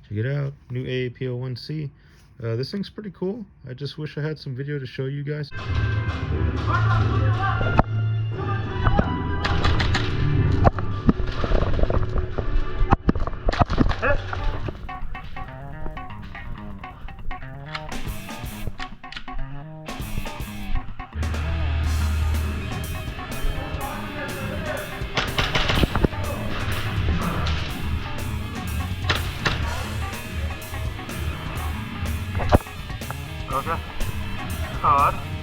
Check it out, new AAPO1C. This thing's pretty cool. I just wish I had some video to show you guys. Okay. Hard.